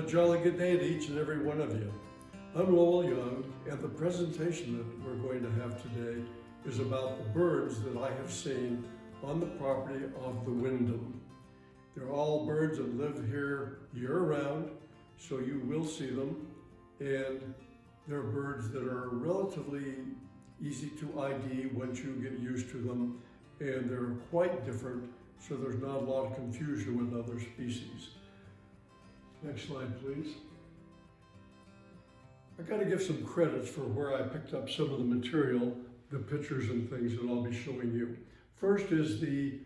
jolly good day to each and every one of you. I'm Lowell Young, and the presentation that we're going to have today is about the birds that I have seen on the property of the Wyndham. They're all birds that live here year-round, so you will see them, and they're birds that are relatively easy to ID once you get used to them, and they're quite different, so there's not a lot of confusion with other species. Next slide, please. I got to give some credits for where I picked up some of the material, the pictures and things that I'll be showing you. First is the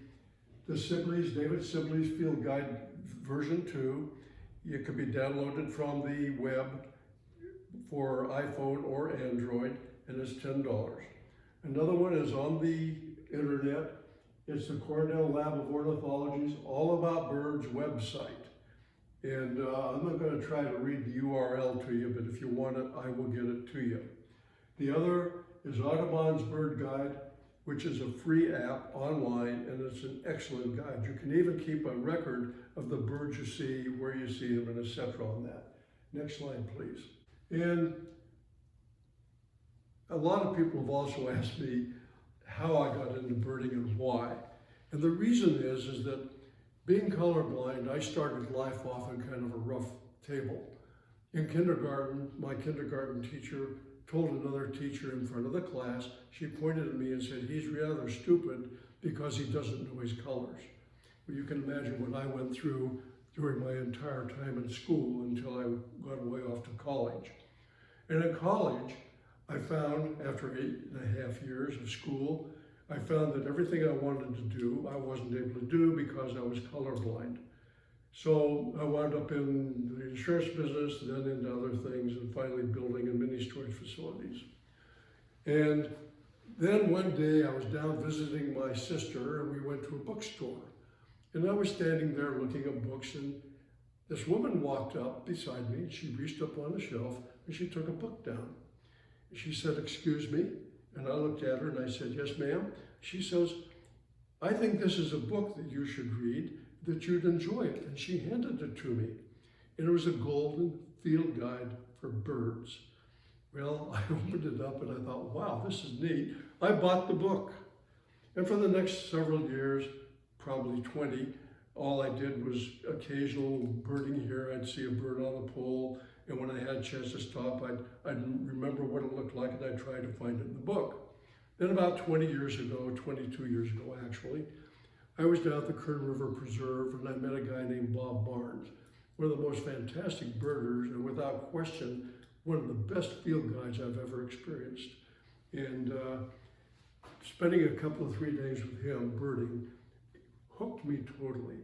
Sibley's, David Sibley's Field Guide version 2. It can be downloaded from the web for iPhone or Android, and it's $10. Another one is on the internet. It's the Cornell Lab of Ornithology's All About Birds website. And I'm not going to try to read the URL to you, but if you want it, I will get it to you. The other is Audubon's Bird Guide, which is a free app online, and it's an excellent guide. You can even keep a record of the birds you see, where you see them, and etc. on that. Next slide, please. And a lot of people have also asked me how I got into birding and why. And the reason is that being colorblind, I started life off in kind of a rough table. In kindergarten, my kindergarten teacher told another teacher in front of the class, she pointed at me and said, "He's rather stupid because he doesn't know his colors." Well, you can imagine what I went through during my entire time in school until I got away off to college. And at college, I found, after 8.5 years of school, I found that everything I wanted to do, I wasn't able to do because I was colorblind. So I wound up in the insurance business, then into other things, and finally building and mini storage facilities. And then one day I was down visiting my sister, and we went to a bookstore. And I was standing there looking at books, and this woman walked up beside me, and she reached up on the shelf, and she took a book down. She said, "Excuse me?" And I looked at her and I said, "Yes, ma'am." She says, "I think this is a book that you should read, that you'd enjoy it." And she handed it to me. And it was a golden field guide for birds. Well, I opened it up and I thought, wow, this is neat. I bought the book. And for the next several years, probably 20, all I did was occasional birding here. I'd see a bird on the pole. And when I had a chance to stop, I'd remember what it looked like, and I'd try to find it in the book. Then about 20 years ago, 22 years ago actually, I was down at the Kern River Preserve, and I met a guy named Bob Barnes, one of the most fantastic birders, and without question, one of the best field guides I've ever experienced. And spending a couple of 3 days with him birding hooked me totally.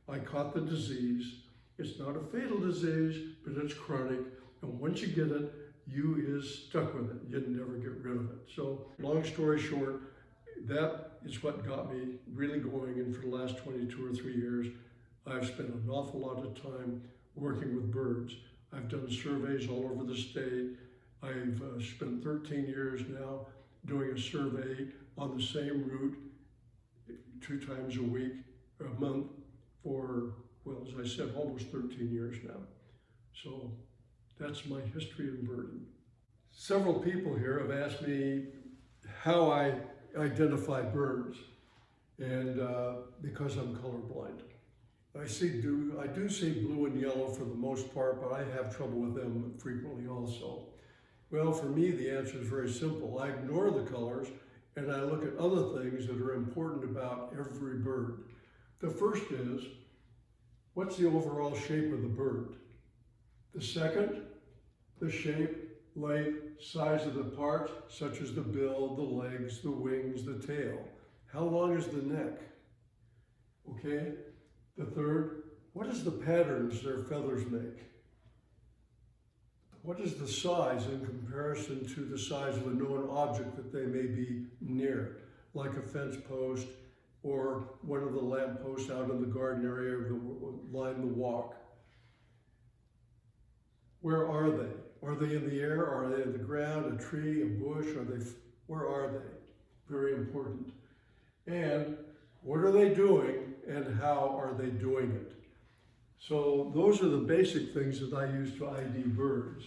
I caught the disease. It's not a fatal disease, but it's chronic, and once you get it, you is stuck with it. You never get rid of it. So, long story short, that is what got me really going, and for the last 22 or 3 years, I've spent an awful lot of time working with birds. I've done surveys all over the state. I've spent 13 years now doing a survey on the same route 2 times a week, or a month, for, well, as I said, almost 13 years now. So that's my history in birding. Several people here have asked me how I identify birds, and because I'm colorblind. I do see blue and yellow for the most part, but I have trouble with them frequently also. Well, for me, the answer is very simple. I ignore the colors, and I look at other things that are important about every bird. The first is, what's the overall shape of the bird? The second, the shape, length, size of the parts, such as the bill, the legs, the wings, the tail. How long is the neck? Okay. The third, what is the patterns their feathers make? What is the size in comparison to the size of a known object that they may be near, like a fence post or one of the lamp posts out in the garden area that line the walk? Where are they? Are they in the air? Are they in the ground, a tree, a bush? Where are they? Very important. And what are they doing, and how are they doing it? So those are the basic things that I use to ID birds.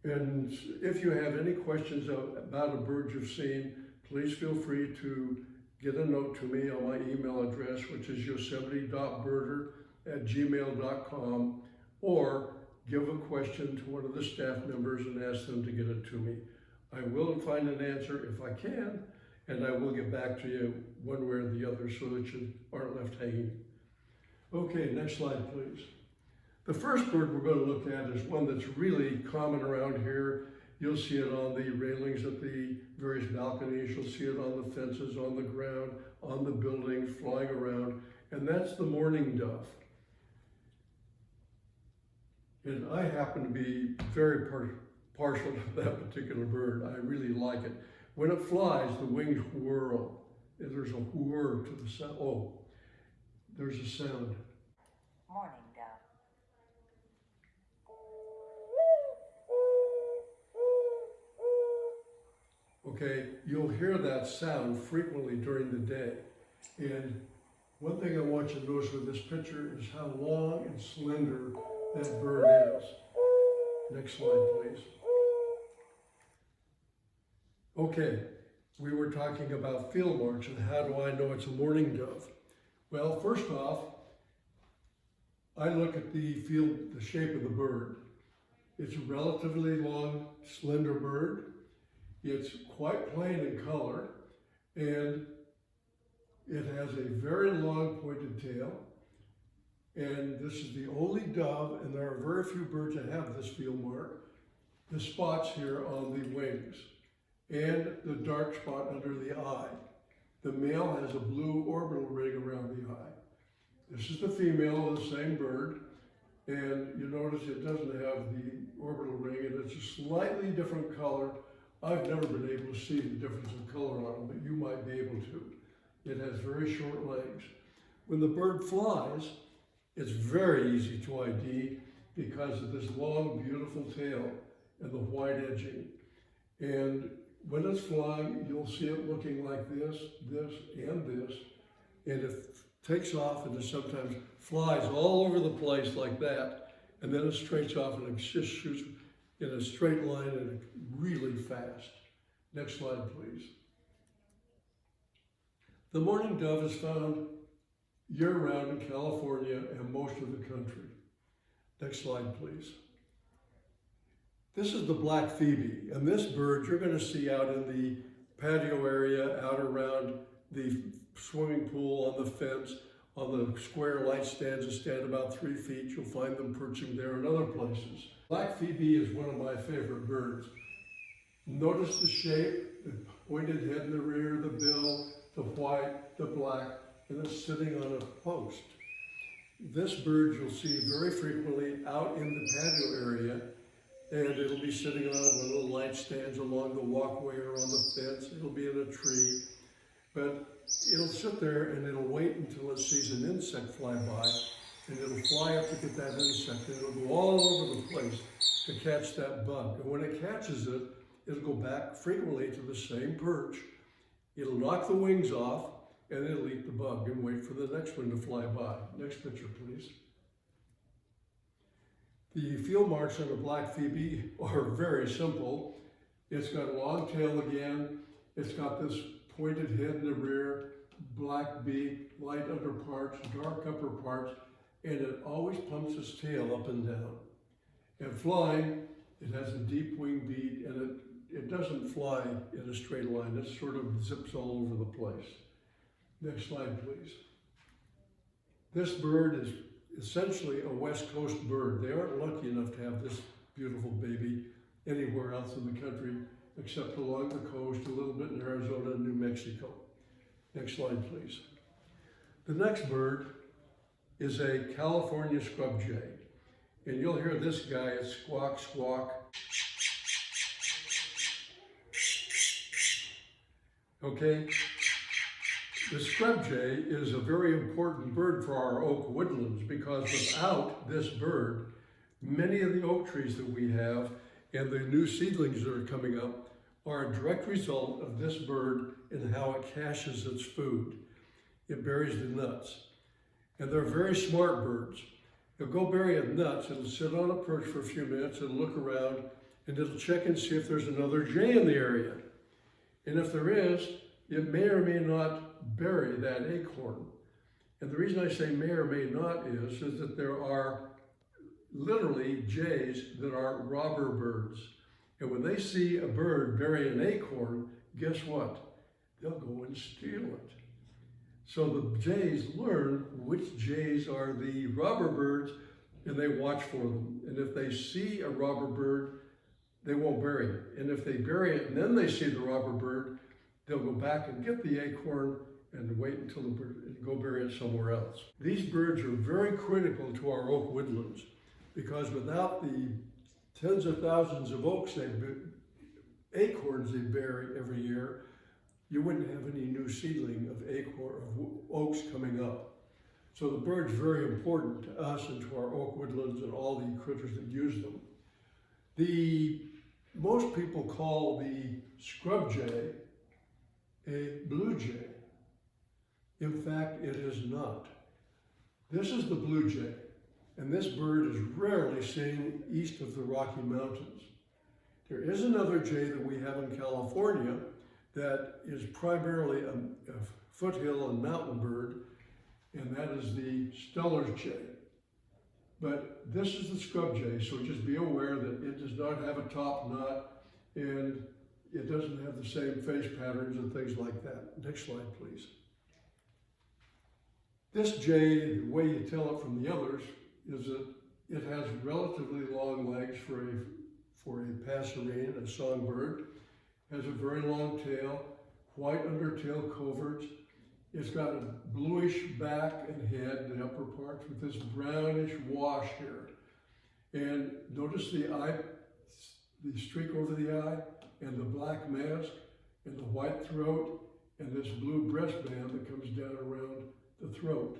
And if you have any questions about a bird you've seen, please feel free to get a note to me on my email address, which is yosemite.birder@gmail.com, or give a question to one of the staff members and ask them to get it to me. I will find an answer if I can, and I will get back to you one way or the other so that you aren't left hanging. Okay, next slide, please. The first bird we're going to look at is one that's really common around here. You'll see it on the railings at the various balconies. You'll see it on the fences, on the ground, on the buildings, flying around, and that's the mourning dove. And I happen to be very partial to that particular bird. I really like it. When it flies, the wings whirl. And there's a whir to the sound. Oh, there's a sound. Morning dove. Okay, you'll hear that sound frequently during the day. And one thing I want you to notice with this picture is how long and slender that bird is. Next slide, please. Okay, we were talking about field marks and how do I know it's a mourning dove? Well, first off, I look at the shape of the bird. It's a relatively long, slender bird. It's quite plain in color, and it has a very long pointed tail. And this is the only dove, and there are very few birds that have this field mark, the spots here on the wings, and the dark spot under the eye. The male has a blue orbital ring around the eye. This is the female of the same bird, and you notice it doesn't have the orbital ring, and it's a slightly different color. I've never been able to see the difference in color on them, but you might be able to. It has very short legs. When the bird flies, it's very easy to ID because of this long, beautiful tail and the white edging. And when it's flying, you'll see it looking like this, this, and this. And it takes off and it sometimes flies all over the place like that. And then it straights off and it just shoots in a straight line and really fast. Next slide, please. The mourning dove is found year-round in California and most of the country. Next slide, please. This is the black phoebe, and this bird you're going to see out in the patio area, out around the swimming pool, on the fence, on the square light stands that stand about 3 feet. You'll find them perching there and other places. Black phoebe is one of my favorite birds. Notice the shape, the pointed head in the rear, the bill, the white, the black, and it's sitting on a post. This bird you'll see very frequently out in the patio area, and it'll be sitting on one of the light stands along the walkway or on the fence. It'll be in a tree, but it'll sit there and it'll wait until it sees an insect fly by, and it'll fly up to get that insect, and it'll go all over the place to catch that bug. And when it catches it, it'll go back frequently to the same perch. It'll knock the wings off, and it'll eat the bug and wait for the next one to fly by. Next picture, please. The field marks on a black phoebe are very simple. It's got a long tail again. It's got this pointed head in the rear, black beak, light upper parts, dark upper parts, and it always pumps its tail up and down. And flying, it has a deep wing beat, and it doesn't fly in a straight line. It sort of zips all over the place. Next slide, please. This bird is essentially a West Coast bird. They aren't lucky enough to have this beautiful baby anywhere else in the country except along the coast, a little bit in Arizona and New Mexico. Next slide, please. The next bird is a California scrub jay. And you'll hear this guy squawk, squawk. Okay? The scrub jay is a very important bird for our oak woodlands because without this bird, many of the oak trees that we have and the new seedlings that are coming up are a direct result of this bird and how it caches its food. It buries the nuts. And they're very smart birds. He'll go bury it nuts. It'll sit on a perch for a few minutes. It'll look around and it'll check and see if there's another jay in the area. And if there is, it may or may not bury that acorn. And the reason I say may or may not is that there are literally jays that are robber birds. And when they see a bird bury an acorn, guess what? They'll go and steal it. So the jays learn which jays are the robber birds and they watch for them. And if they see a robber bird, they won't bury it. And if they bury it and then they see the robber bird, they'll go back and get the acorn and wait until the bird and go bury it somewhere else. These birds are very critical to our oak woodlands because without the tens of thousands of acorns they bury every year, you wouldn't have any new seedling of oaks coming up. So the bird's very important to us and to our oak woodlands and all the critters that use them. Most people call the scrub jay a blue jay. In fact, it is not. This is the blue jay, and this bird is rarely seen east of the Rocky Mountains. There is another jay that we have in California that is primarily a foothill and mountain bird, and that is the Steller's jay. But this is the scrub jay, so just be aware that it does not have a top knot and it doesn't have the same face patterns and things like that. Next slide, please. This jay, the way you tell it from the others, is that it has relatively long legs for a passerine, a songbird. Has a very long tail, white undertail coverts. It's got a bluish back and head, the upper parts, with this brownish wash here. And notice the eye, the streak over the eye, and the black mask, and the white throat, and this blue breastband that comes down around the throat.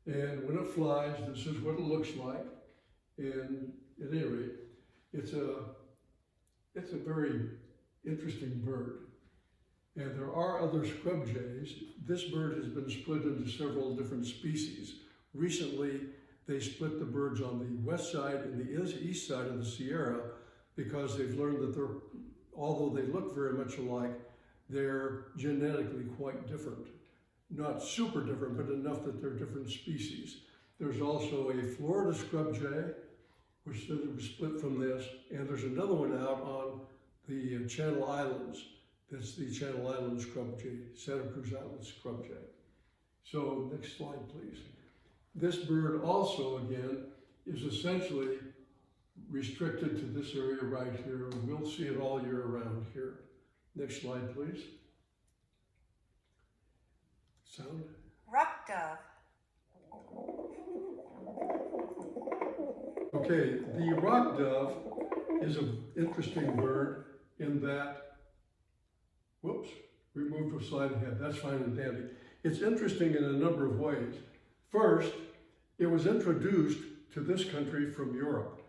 And when it flies, this is what it looks like. And at any rate, it's a very interesting bird. And there are other scrub jays. This bird has been split into several different species. Recently, they split the birds on the west side and the east side of the Sierra because they've learned that although they look very much alike, they're genetically quite different. Not super different, but enough that they're different species. There's also a Florida scrub jay, which was split from this, and there's another one out on the Channel Islands. That's the Channel Islands scrub jay, Santa Cruz Islands scrub jay. So next slide, please. This bird also, again, is essentially restricted to this area right here. We'll see it all year round here. Next slide, please. Sound? Rock dove. Okay, the rock dove is an interesting bird in that, whoops, we moved a slide ahead. That's fine and dandy. It's interesting in a number of ways. First, it was introduced to this country from Europe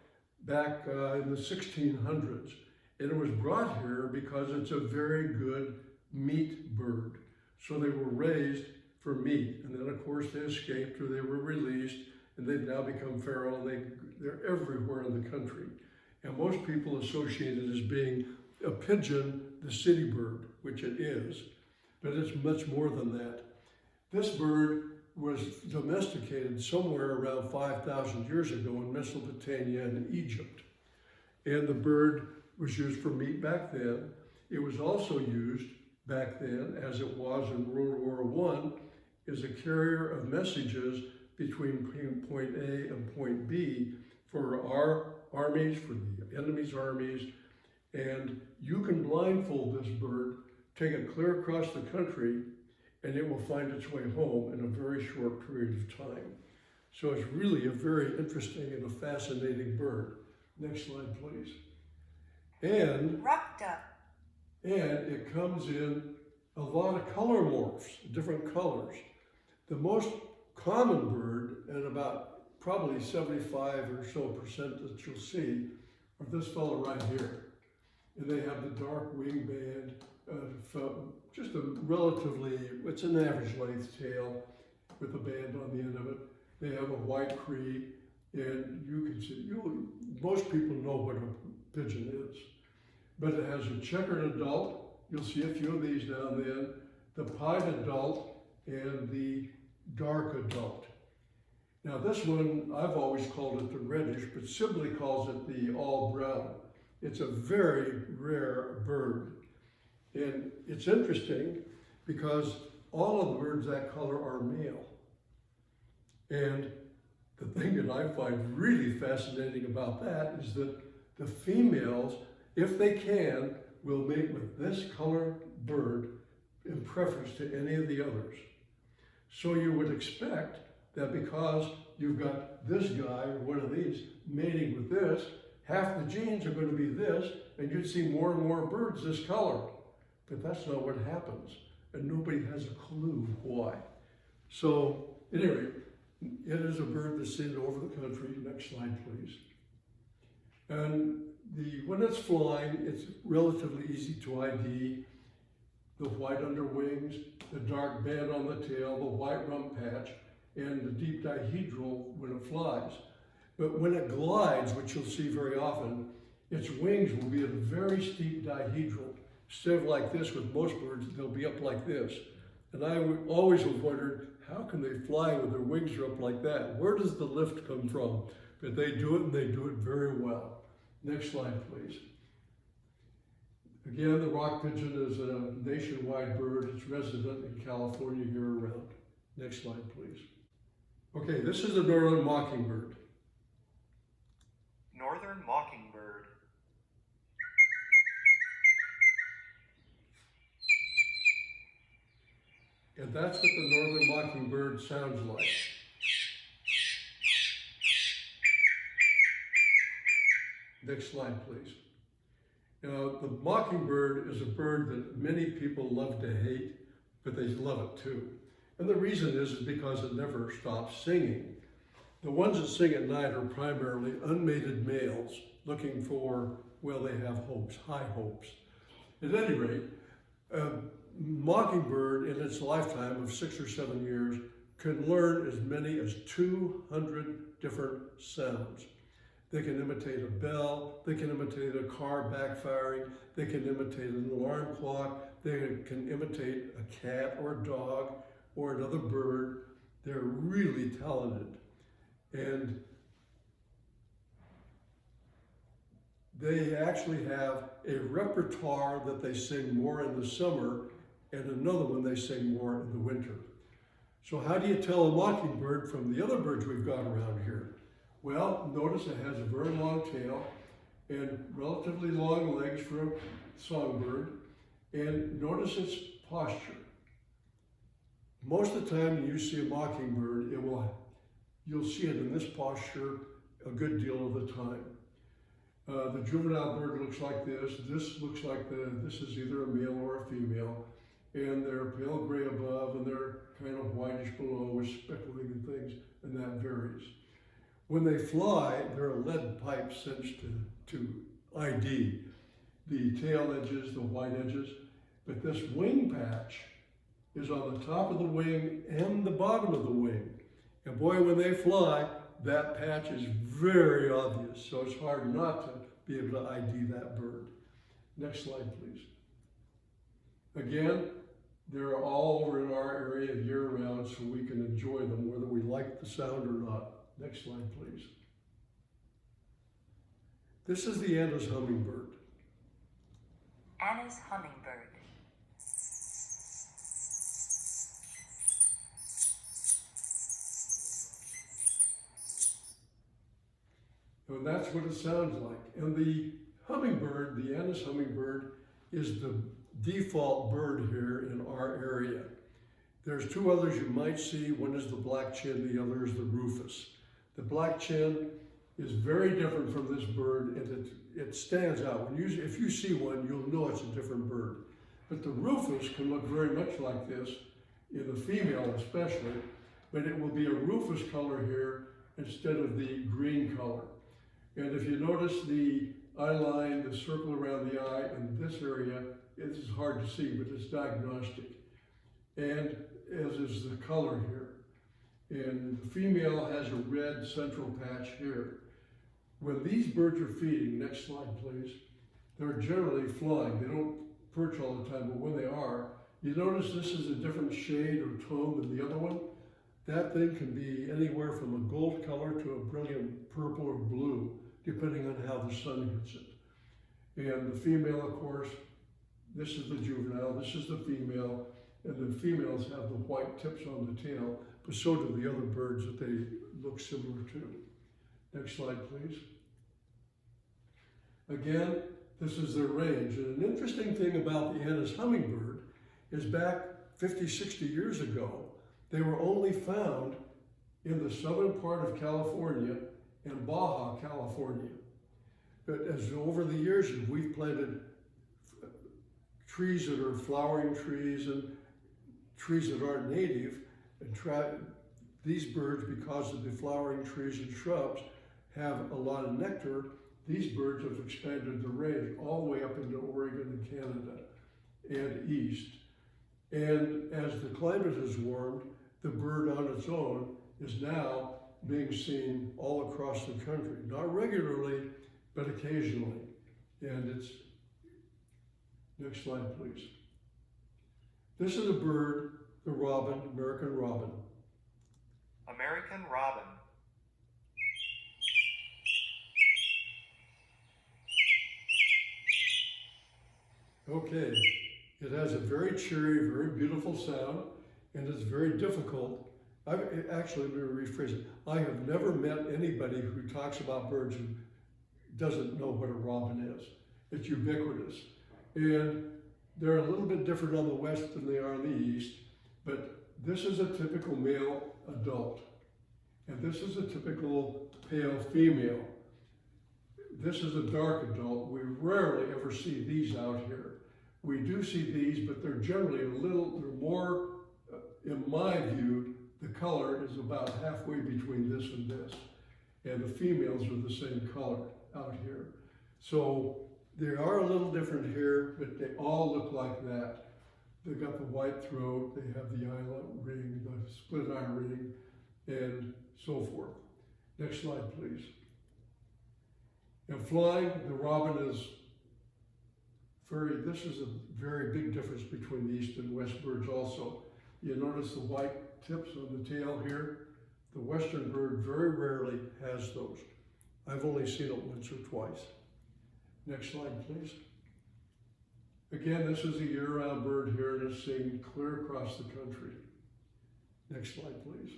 back in the 1600s. And it was brought here because it's a very good meat bird. So they were raised for meat. And then of course they escaped or they were released and they've now become feral and they're everywhere in the country. And most people associate it as being a pigeon, the city bird, which it is, but it's much more than that. This bird was domesticated somewhere around 5,000 years ago in Mesopotamia and Egypt. And the bird was used for meat back then. It was also used back then, as it was in World War I, as a carrier of messages between point A and point B for our armies, for the enemy's armies. And you can blindfold this bird, take it clear across the country, and it will find its way home in a very short period of time. So it's really a very interesting and a fascinating bird. Next slide, please. And Rock dove. And it comes in a lot of color morphs, different colors. The most common bird, and about probably 75 or so percent that you'll see, are this fellow right here. And they have the dark wing band, just a relatively, it's an average length tail with a band on the end of it. They have a white cree, And you can see, most people know what a pigeon is, but it has a checkered adult. You'll see a few of these now and then, the pied adult and the dark adult. Now this one, I've always called it the reddish, but Sibley calls it the all brown. It's a very rare bird. And it's interesting because all of the birds that color are male. And the thing that I find really fascinating about that is that the females, if they can, will mate with this color bird in preference to any of the others. So you would expect that because you've got this guy, or one of these, mating with this, half the genes are going to be this, and you'd see more and more birds this color. But that's not what happens, and nobody has a clue why. So, anyway, it is a bird that's seen over the country. Next slide, please. And when it's flying, it's relatively easy to ID. The white underwings, the dark band on the tail, the white rump patch, and the deep dihedral when it flies. But when it glides, which you'll see very often, its wings will be at a very steep dihedral. Instead of like this with most birds, they'll be up like this. And I would always have wondered, how can they fly when their wings are up like that? Where does the lift come from? But they do it, and they do it very well. Next slide, please. Again, the rock pigeon is a nationwide bird. It's resident in California year-round. Next slide, please. Okay, this is the northern mockingbird. Northern mockingbird. And that's what the northern mockingbird sounds like. Next slide, please. Now, the mockingbird is a bird that many people love to hate, but they love it too. And the reason is because it never stops singing. The ones that sing at night are primarily unmated males looking for, well, they have hopes, high hopes. At any rate, mockingbird in its lifetime of 6 or 7 years can learn as many as 200 different sounds. They can imitate a bell, they can imitate a car backfiring, they can imitate an alarm clock, they can imitate a cat or a dog or another bird. They're really talented. And they actually have a repertoire that they sing more in the summer and another one they sing more in the winter. So how do you tell a mockingbird from the other birds we've got around here? Well, notice it has a very long tail and relatively long legs for a songbird, and notice its posture. Most of the time when you see a mockingbird, you'll see it in this posture a good deal of the time. The juvenile bird looks like this. This looks like this is either a male or a female, and they're pale gray above and they're kind of whitish below with speckling and things, and that varies. When they fly, there are lead pipes cinched to ID the tail edges, the white edges, but this wing patch is on the top of the wing and the bottom of the wing. And boy, when they fly, that patch is very obvious, so it's hard not to be able to ID that bird. Next slide, please. Again, they're all over in our area year-round, so we can enjoy them whether we like the sound or not. Next slide, please. This is the Anna's hummingbird. Anna's hummingbird. And that's what it sounds like. And the hummingbird, the Anna's hummingbird, is the default bird here in our area. There's two others you might see. One is the black chin, the other is the rufous. The black chin is very different from this bird, and it stands out. If you see one, you'll know it's a different bird. But the rufous can look very much like this, in the female especially, but it will be a rufous color here instead of the green color. And if you notice the eye line, the circle around the eye in this area, it is hard to see, but it's diagnostic. And as is the color here. And the female has a red central patch here. When these birds are feeding, next slide please, they're generally flying. They don't perch all the time, but when they are, you notice this is a different shade or tone than the other one. That thing can be anywhere from a gold color to a brilliant purple or blue, depending on how the sun hits it. And the female, of course, this is the juvenile, this is the female, and the females have the white tips on the tail, but so do the other birds that they look similar to. Next slide, please. Again, this is their range. And an interesting thing about the Anna's hummingbird is back 50, 60 years ago, they were only found in the southern part of California and Baja California. But as over the years, we've planted trees that are flowering trees and trees that aren't native, and these birds, because of the flowering trees and shrubs, have a lot of nectar. These birds have expanded the range all the way up into Oregon and Canada and east. And as the climate has warmed, the bird on its own is now being seen all across the country. Not regularly, but occasionally. And it's, next slide please. This is a bird, the robin, American robin. American robin. Okay, it has a very cheery, very beautiful sound, and it's very difficult. Actually, let me rephrase it. I have never met anybody who talks about birds who doesn't know what a robin is. It's ubiquitous. And they're a little bit different on the west than they are on the east, but this is a typical male adult, and this is a typical pale female. This is a dark adult. We rarely ever see these out here. We do see these, but they're generally they're more, in my view, the color is about halfway between this and this. And the females are the same color out here. So they are a little different here, but they all look like that. They've got the white throat, they have the eye ring, the split eye ring, and so forth. Next slide, please. And flying, the robin is this is a very big difference between the east and west birds also. You notice the white tips on the tail here. The western bird very rarely has those. I've only seen it once or twice. Next slide, please. Again, this is a year-round bird here, and it's seen clear across the country. Next slide, please.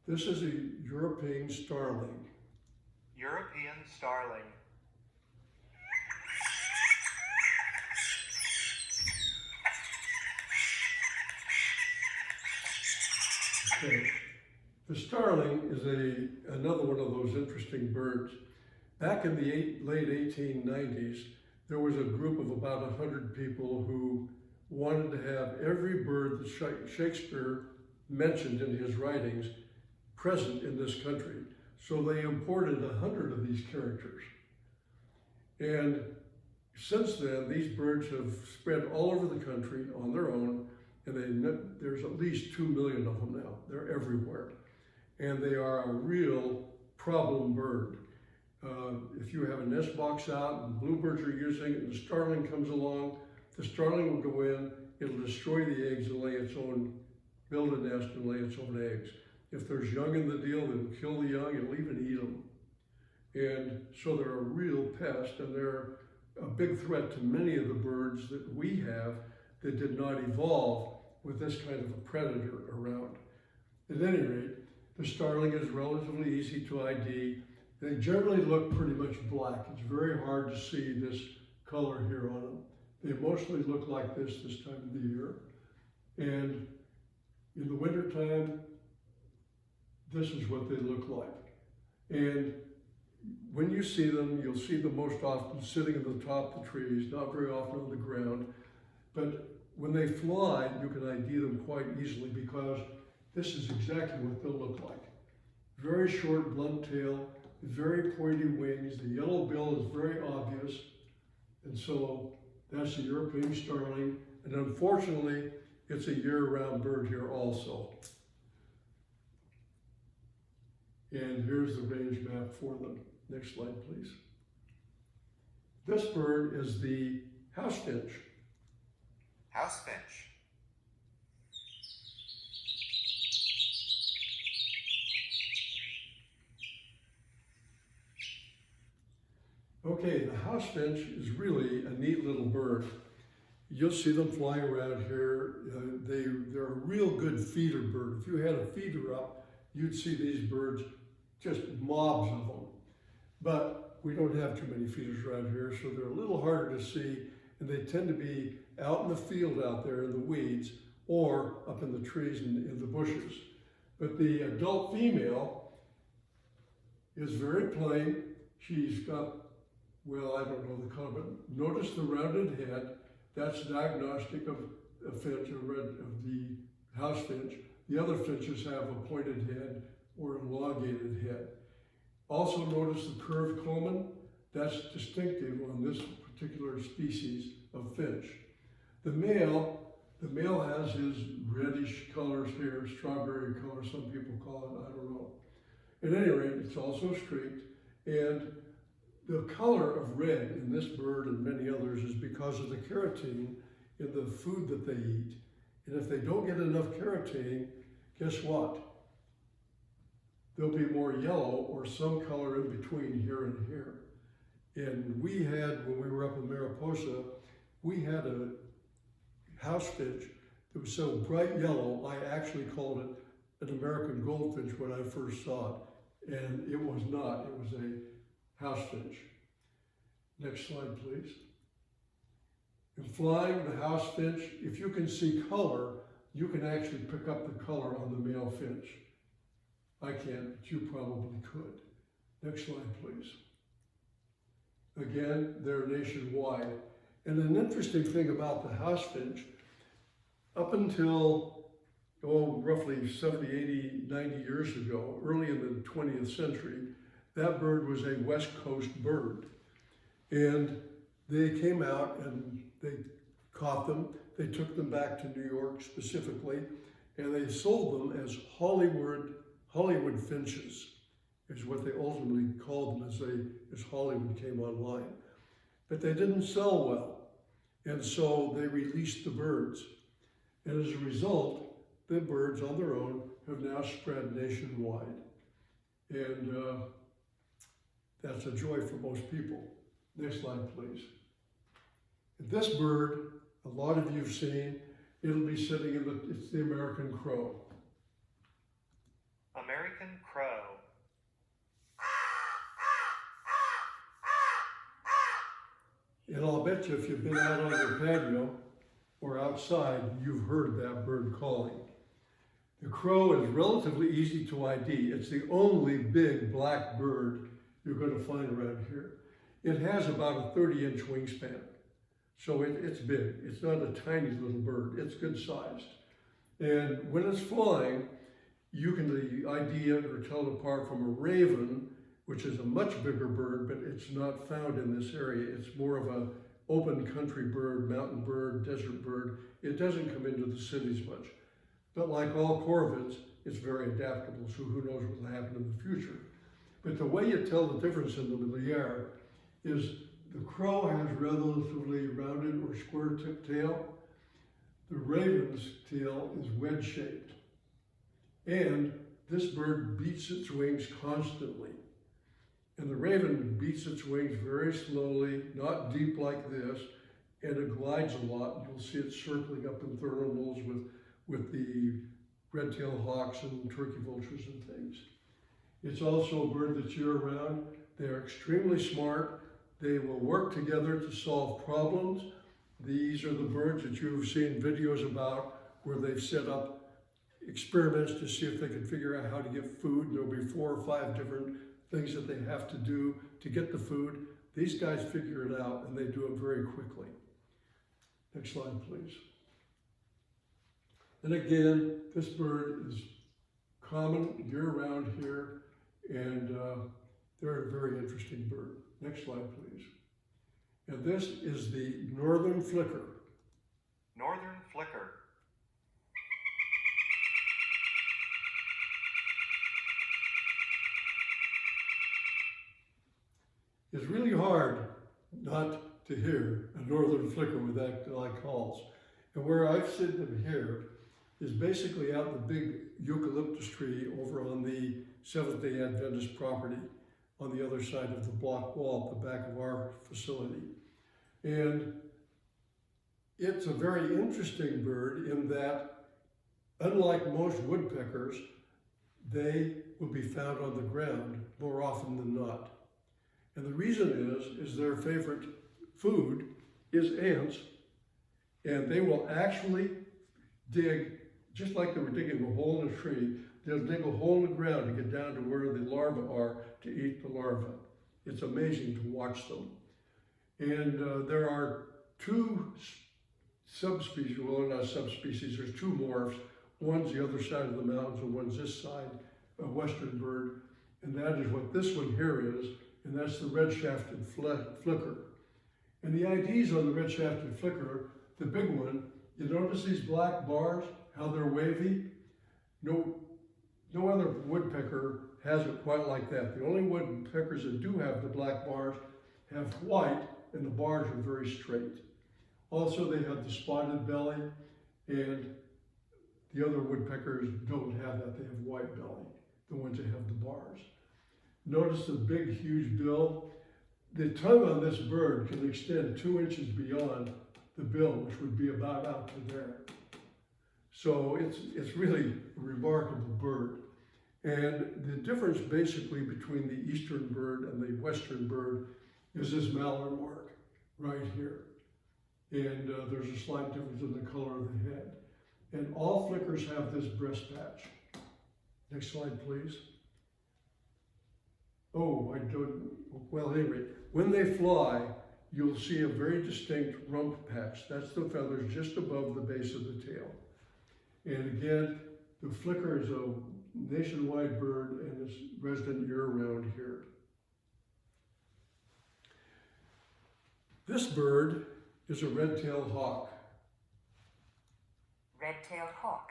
This is a European starling. European starling. Okay. The starling is another one of those interesting birds. Back in the late 1890s, there was a group of about 100 people who wanted to have every bird that Shakespeare mentioned in his writings present in this country. So they imported 100 of these characters. And since then, these birds have spread all over the country on their own, and there's at least 2 million of them now. They're everywhere. And they are a real problem bird. If you have a nest box out and bluebirds are using it and the starling comes along, the starling will go in, it'll destroy the eggs and build a nest and lay its own eggs. If there's young in the deal, it'll kill the young, it'll even eat them. And so they're a real pest, and they're a big threat to many of the birds that we have that did not evolve with this kind of a predator around. At any rate, the starling is relatively easy to ID. They generally look pretty much black. It's very hard to see this color here on them. They mostly look like this time of the year. And in the wintertime, this is what they look like. And when you see them, you'll see them most often sitting at the top of the trees, not very often on the ground. But when they fly, you can ID them quite easily because this is exactly what they'll look like. Very short, blunt tail, very pointy wings. The yellow bill is very obvious. And so that's the European starling. And unfortunately, it's a year-round bird here also. And here's the range map for them. Next slide, please. This bird is the house finch. House finch. Okay, the house finch is really a neat little bird. You'll see them flying around here. They're a real good feeder bird. If you had a feeder up, you'd see these birds, just mobs of them. But we don't have too many feeders around here, so they're a little harder to see, and they tend to be out in the field out there in the weeds or up in the trees and in the bushes. But the adult female is very plain. She's got, well, I don't know the color, but notice the rounded head. That's diagnostic of a finch, of the house finch. The other finches have a pointed head or elongated head. Also notice the curved culmen. That's distinctive on this particular species of finch. The male has his reddish colors here, strawberry color, some people call it, I don't know. At any rate, it's also streaked, and the color of red in this bird and many others is because of the carotene in the food that they eat. And if they don't get enough carotene, guess what? There'll be more yellow or some color in between here and here. And we had, when we were up in Mariposa, we had a house finch that was so bright yellow, I actually called it an American goldfinch when I first saw it. And it was not, it was a house finch. Next slide, please. In flying the house finch, if you can see color, you can actually pick up the color on the male finch. I can't, but you probably could. Next slide, please. Again, they're nationwide. And an interesting thing about the house finch, up until, roughly 70, 80, 90 years ago, early in the 20th century, that bird was a West Coast bird. And they came out and they caught them. They took them back to New York specifically, and they sold them as Hollywood finches, is what they ultimately called them as Hollywood came online. But they didn't sell well, and so they released the birds. And as a result, the birds on their own have now spread nationwide. And that's a joy for most people. Next slide, please. This bird, a lot of you've seen, it'll be sitting it's the American crow. American crow. And I'll bet you if you've been out on your patio or outside, you've heard that bird calling. The crow is relatively easy to ID. It's the only big black bird you're going to find around here. It has about a 30-inch wingspan. So it's big. It's not a tiny little bird. It's good sized. And when it's flying, you can ID it or tell it apart from a raven, which is a much bigger bird, but it's not found in this area. It's more of an open country bird, mountain bird, desert bird. It doesn't come into the cities much. But like all corvids, it's very adaptable, so who knows what will happen in the future. But the way you tell the difference in them in the air is the crow has relatively rounded or square-tipped tail. The raven's tail is wedge-shaped. And this bird beats its wings constantly. And the raven beats its wings very slowly, not deep like this, and it glides a lot. You'll see it circling up in thermals with the red-tailed hawks and turkey vultures and things. It's also a bird that's year-round. They're extremely smart. They will work together to solve problems. These are the birds that you've seen videos about where they've set up experiments to see if they can figure out how to get food. There'll be 4 or 5 different things that they have to do to get the food. These guys figure it out, and they do it very quickly. Next slide, please. And again, this bird is common year-round here, and they're a very interesting bird. Next slide, please. And this is the northern flicker. Northern flicker. It's really hard not to hear a northern flicker with that like calls. And where I've seen them here is basically out in the big eucalyptus tree over on the Seventh-day Adventist property on the other side of the block wall at the back of our facility. And it's a very interesting bird in that, unlike most woodpeckers, they will be found on the ground more often than not. And the reason is their favorite food is ants, and they will actually dig, just like they were digging a hole in a tree, they'll dig a hole in the ground to get down to where the larvae are to eat the larvae. It's amazing to watch them. And there are two subspecies, well, not subspecies, there's two morphs. One's the other side of the mountains and one's this side, a western bird. And that is what this one here is, and that's the red-shafted flicker. And the IDs on the red-shafted flicker, the big one, you notice these black bars, how they're wavy? No other woodpecker has it quite like that. The only woodpeckers that do have the black bars have white, and the bars are very straight. Also, they have the spotted belly, and the other woodpeckers don't have that. They have white belly, the ones that have the bars. Notice the big, huge bill. The tongue on this bird can extend 2 inches beyond the bill, which would be about out to there. So it's really a remarkable bird. And the difference basically between the eastern bird and the western bird is this mallard mark right here. And there's a slight difference in the color of the head. And all flickers have this breast patch. Next slide, please. Oh, I don't, well, anyway, when they fly, you'll see a very distinct rump patch. That's the feathers just above the base of the tail. And again, the flicker is a nationwide bird and is resident year-round here. This bird is a red-tailed hawk. Red-tailed hawk.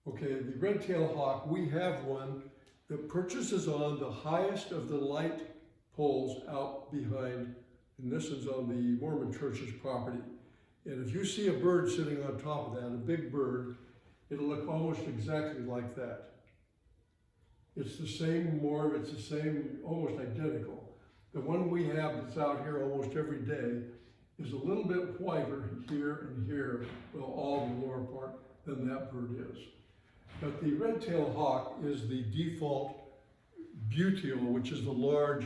Okay, the red-tailed hawk, we have one that perches on the highest of the light poles out behind, and this is on the Mormon church's property. And if you see a bird sitting on top of that, a big bird, it'll look almost exactly like that. It's the same morph, it's the same, almost identical. The one we have that's out here almost every day is a little bit whiter here and here, well, all the lower part, than that bird is. But the red-tailed hawk is the default butial, which is the large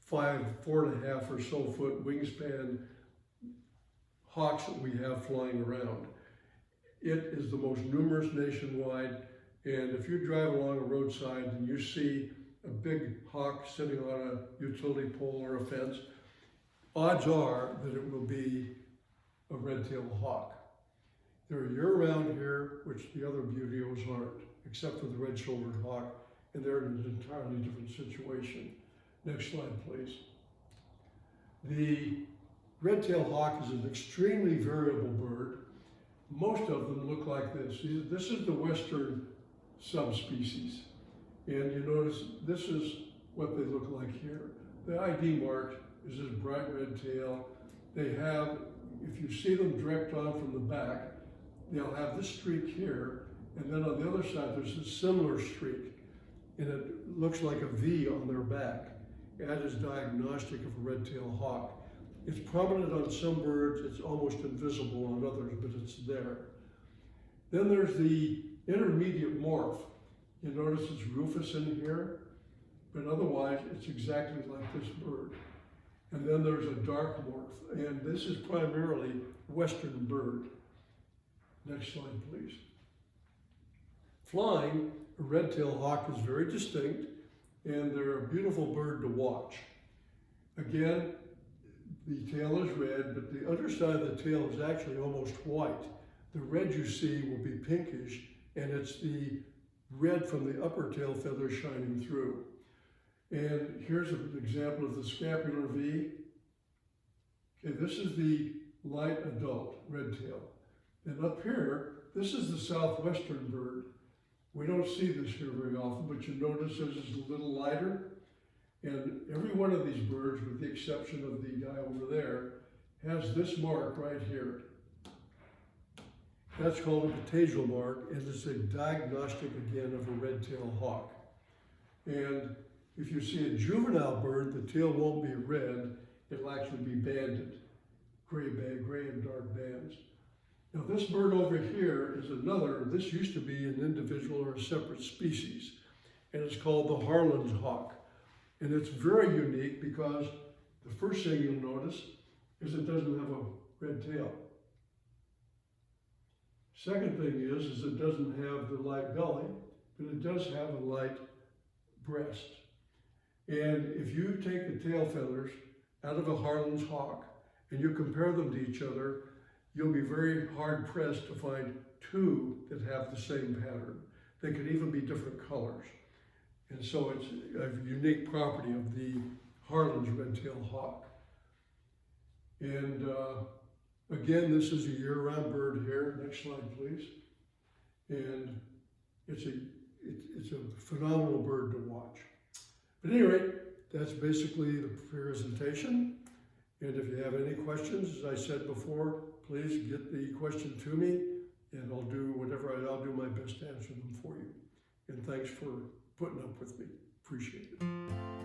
4.5 or so foot wingspan hawks that we have flying around. It is the most numerous nationwide, and if you drive along a roadside and you see a big hawk sitting on a utility pole or a fence, odds are that it will be a red-tailed hawk. They're year-round here, which the other butials aren't, except for the red-shouldered hawk, and they're in an entirely different situation. Next slide, please. The red-tailed hawk is an extremely variable bird. Most of them look like this. This is the western subspecies. And you notice this is what they look like here. The ID mark is this bright red tail. They have, if you see them direct on from the back, they'll have this streak here, and then on the other side there's a similar streak, and it looks like a V on their back. That is diagnostic of a red-tailed hawk. It's prominent on some birds, it's almost invisible on others, but it's there. Then there's the intermediate morph. You notice it's rufous in here, but otherwise it's exactly like this bird. And then there's a dark morph, and this is primarily western bird. Next slide, please. Flying, a red-tailed hawk is very distinct, and they're a beautiful bird to watch. Again, the tail is red, but the underside of the tail is actually almost white. The red you see will be pinkish, and it's the red from the upper tail feathers shining through. And here's an example of the scapular V. Okay, this is the light adult red tail. And up here, this is the southwestern bird. We don't see this here very often, but you notice this is a little lighter. And every one of these birds, with the exception of the guy over there, has this mark right here. That's called a patagial mark, and it's a diagnostic, again, of a red-tailed hawk. And if you see a juvenile bird, the tail won't be red, it'll actually be banded, gray and dark bands. Now this bird over here is another, this used to be an individual or a separate species, and it's called the Harlan's hawk. And it's very unique because the first thing you'll notice is it doesn't have a red tail. Second thing is it doesn't have the light belly, but it does have a light breast. And if you take the tail feathers out of a Harlan's hawk and you compare them to each other, you'll be very hard pressed to find two that have the same pattern. They could even be different colors. And so it's a unique property of the Harlan's red-tailed hawk. And again, this is a year-round bird here. Next slide, please. And it's a phenomenal bird to watch. But at any rate, that's basically the presentation. And if you have any questions, as I said before, please get the question to me, and I'll do I'll do my best to answer them for you. And thanks for putting up with me. Appreciate it.